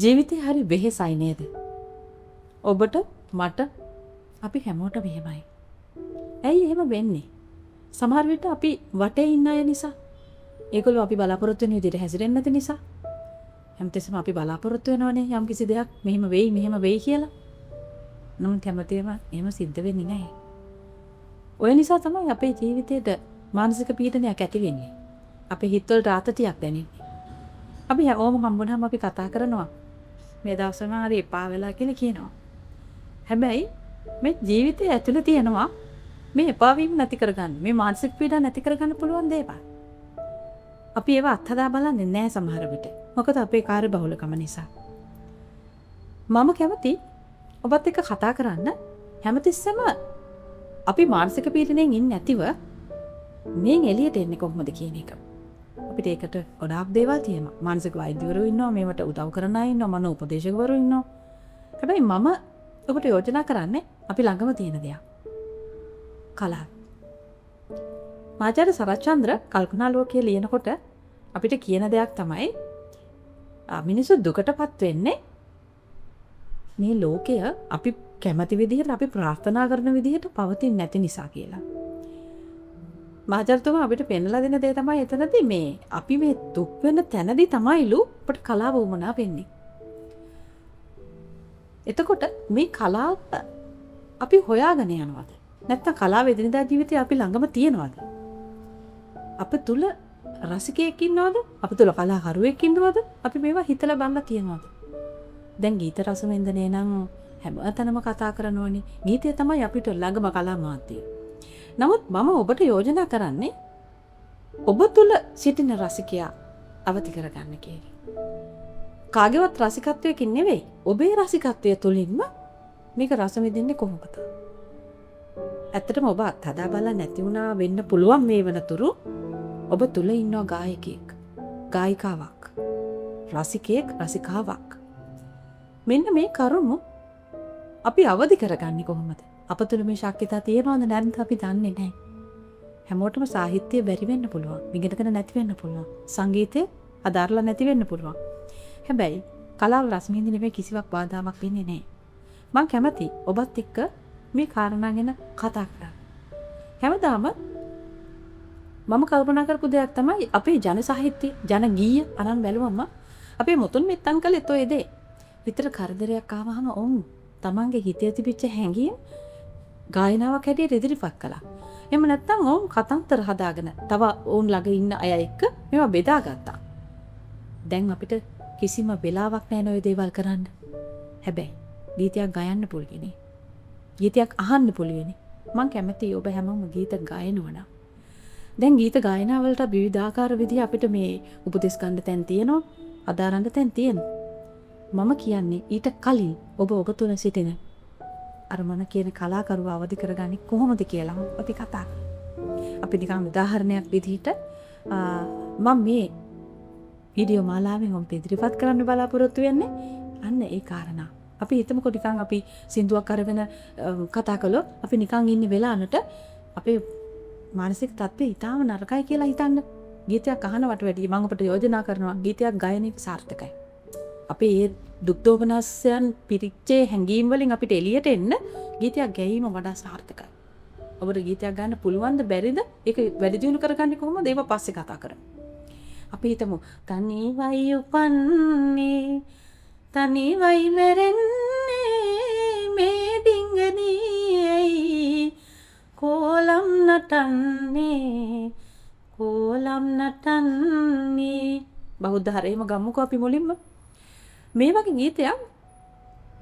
ජීවිතේ හරි වෙහෙසයි නේද? ඔබට මට අපි හැමෝටම එහෙමයි. ඇයි එහෙම වෙන්නේ? සමහර විට අපි වටේ ඉන්න අය නිසා. ඒගොල්ලෝ අපි බලාපොරොත්තු වෙන විදිහට හැසිරෙන්නේ නැති නිසා. හැමතිස්සෙම අපි බලාපොරොත්තු වෙනවනේ යම් කිසි දෙයක් මෙහෙම වෙයි කියලා. නමුත් හැමතිස්සෙම එහෙම සිද්ධ වෙන්නේ නැහැ. ඔය නිසා තමයි අපේ ජීවිතේට මානසික පීඩනයක් ඇති වෙන්නේ. අපේ හිතවලට ආතතියක් දැනෙන්නේ. අපි හැමෝම හම්බුනහම අපි කතා කරනවා. මේ දවස්වල හරි එපා වෙලා කියලා කියනවා. හැබැයි මේ ජීවිතයේ ඇතුළේ තියෙනවා මේ එපා වීම නැති කරගන්න, මේ මානසික පීඩන නැති කරගන්න පුළුවන් දේවල්. අපි ඒව අත්හදා බලන්නේ නැහැ සමහර විට. මොකද අපේ කාර්යබහුලකම නිසා. මම කැමති ඔබත් එක්ක කතා කරන්න හැමතිස්සෙම අපි මානසික පීඩනයෙන් ඉන්නේ නැතිව මේ එළියට එන්නේ කොහොමද කියන එක. අපිට ඒකට ගොඩාක් දේවල් තියෙනවා. මානසික වෛද්‍යවරු ඉන්නවා, මේවට උදව් කරන අය ඉන්නවා, මනෝ උපදේශකවරු ඉන්නවා. හැබැයි මම ඔබට යෝජනා කරන්නේ අපි ළඟම තියෙන දෙයක්. කලාව. මාචාර්ය සරච්චන්ද්‍ර කල්පනා ලෝකයේ ලියනකොට අපිට කියන දෙයක් තමයි මිනිස්සු දුකටපත් වෙන්නේ මේ ලෝකය අපි කැමති විදිහට අපි ප්‍රාර්ථනා කරන විදිහට පවතින්නේ නැති නිසා කියලා. මහාචාර්යතුමා අපිට පෙන්වලා දෙන දේ තමයි එතනදී මේ අපි මේ දුක් වෙන තැනදී තමයිලු අපට කලාව වුණා වෙන්නේ. එතකොට මේ කලාව අපි හොයාගෙන යනවාද? නැත්නම් කලාව එදිනදා ජීවිතේ අපි ළඟම තියනවාද? අප තුල රසිකයෙක් ඉන්නවද? අප තුල කලාකරුවෙක් ඉන්නවද? අපි මේවා හිතලා බලලා තියනවාද? දැන් ගීත රසවින්දනය නම් හැමතැනම කතා කරනවනේ. ගීතය තමයි අපිට ළඟම කලා මාධ්‍යය. නමුත් මම ඔබට යෝජනා කරන්නේ ඔබ තුල සිටින රසිකයා අවදි කරගන්න කියලා. කාගේවත් රසිකත්වයකින් නෙවෙයි, ඔබේ රසිකත්වය තුලින්ම මේක රස විඳින්නේ කොහොමද? ඇත්තටම ඔබ අත්හදා බලලා නැති වුණා වෙන්න පුළුවන් මේ වනතුරු ඔබ තුල ඉන්නවා ගායකයෙක්, ගායිකාවක්, රසිකයෙක්, රසිකාවක්. මෙන්න මේ කරුණු අපි අවදි කරගන්නේ කොහොමද? අප තුළ මේ ශක්තියතා තියෙනවද නැද්ද අපි දන්නේ නැහැ. හැමෝටම සාහිත්‍යය බැරි වෙන්න පුළුවන්. විගණකන නැති වෙන්න පුළුවන්. සංගීතය අදාරලා නැති වෙන්න පුළුවන්. හැබැයි කලාව රසමින්දින මේ කිසිවක් බාධාවක් වෙන්නේ නැහැ. මම කැමති ඔබත් එක්ක මේ කාරණා ගැන කතා කරන්න. හැමදාම මම කල්පනා කරපු දෙයක් තමයි අපේ ජන සාහිත්‍ය, ජන ගීය අරන් බැලුවම අපේ මුතුන් මිත්තන් කළේ ඔය දේ. විතර කරදරයක් ආවම ඔවුන් තමන්ගේ හිතේ තිබිච්ච හැඟීම් ගායනාවක් හැටියට ඉදිරිපත් කළා. එහෙම නැත්නම් ඔවුන් කතාන්තර හදාගෙන තව ඔවුන් ළඟ ඉන්න අය එක්ක මේවා බෙදාගත්තා. දැන් අපිට කිසිම වෙලාවක් නැහැ ඔය දේවල් කරන්න. හැබැයි ගීතයක් ගයන්න පුළුවනේ. ගීතයක් අහන්න පුළුවනේ. මම කැමතියි ඔබ හැමෝම ගීත ගයනවා. දැන් ගීත ගායනා වලට විවිධාකාර විදිහ අපිට මේ උපදෙස් ගන්න තැන් තියෙනවා, අදාරන්න තැන් තියෙනවා. මම කියන්නේ ඊට කලින් ඔබ තුල සිටින අර මන කියන කලාකරුව අවදි කරගන්නේ කොහොමද කියලා අපි කතා. අපි නිකන් උදාහරණයක් විදිහට මම මේ වීඩියෝ මාලාවෙන් ඔබ ඉදිරිපත් කරන්න බලාපොරොත්තු වෙන්නේ අන්න ඒ කාරණා. අපි හිතමුකෝ නිකන් අපි සින්දුවක් අරගෙන කතා කළොත් අපි නිකන් ඉන්නේ වෙලානට අපේ මානසික තත්ත්වය ඊටාම නරකයි කියලා හිතන්න. ගීතයක් අහනවට වැඩිය මම ඔබට යෝජනා කරනවා ගීතයක් ගායන එක සාර්ථකයි. අපේ ඒ දුක් දෝමනස්යන් පිරිච්චේ හැඟීම් වලින් අපිට එළියට එන්න ගීතයක් ගැයීම වඩා සාර්ථකයි. ඔබට ගීතයක් ගන්න පුළුවන්ද බැරිද? ඒක වැඩි දියුණු කරගන්නේ කොහොමද? ඒක පස්සේ කතා කරමු. අපි හිතමු තනිවයි උපන්නේ තනිවයි මැරෙන්නේ මේ ඩිංගනී කොලම් නටන්නේ බෞද්ධ හරේම ගමුකෝ අපි මුලින්ම මේ වගේ ගීතයක්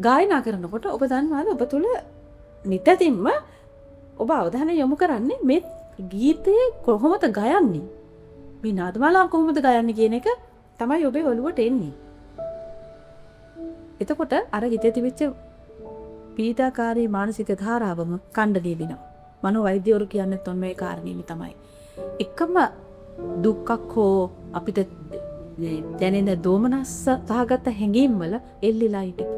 ගායනා කරනකොට ඔබ දන්නවද ඔබ තුල නිතරම ඔබ අවධානය යොමු කරන්නේ මේ ගීතේ කොහොමද ගයන්නේ? මේ නාදමාලාව කොහොමද ගයන්නේ කියන එක තමයි ඔබේ ඔළුවට එන්නේ. එතකොට අර හිතේ තිබිච්ච පීඩාකාරී මානසික ධාරාවම කණ්ඩ දීවිනවා. මනෝ වෛද්‍යවරු කියන්නේ තොන් මේ කාරණේම තමයි. එකම දුක්ඛක් හෝ අපිට දැනෙන දෝමනස්ස සහගත හැඟීම් වල එල්ලිලා හිටිය.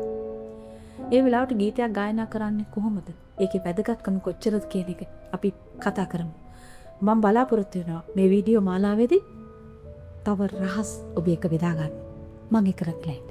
ඒ වෙලාවට ගීතයක් ගායනා කරන්නේ කොහොමද? ඒකේ වැදගත්කම කොච්චරද කියන එක අපි කතා කරමු. මම බලාපොරොත්තු වෙනවා මේ වීඩියෝ මාලාවේදී තව රහස් ඔබ එක බෙදා ගන්න. මම ඒක කරලා